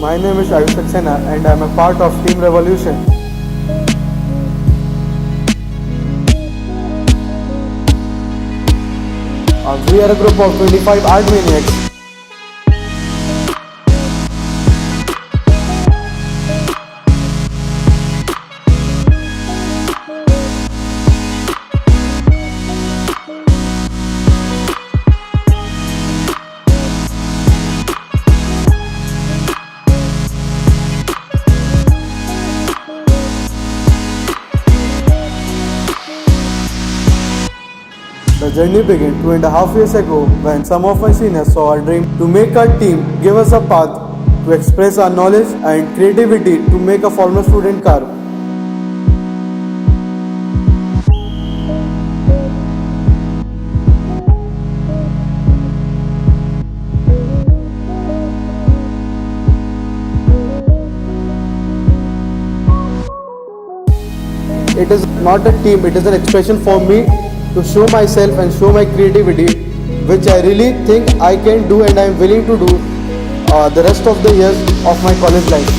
My name is Ayush Saxena and I am a part of Team Revolution. We are a group of 25 art maniacs. The journey began 2.5 years ago when some of my seniors saw our dream to make our team give us a path to express our knowledge and creativity to make a Formula student car. It is not a team, it is an expression for me to show myself and show my creativity, which I really think I can do and I am willing to do the rest of the years of my college life.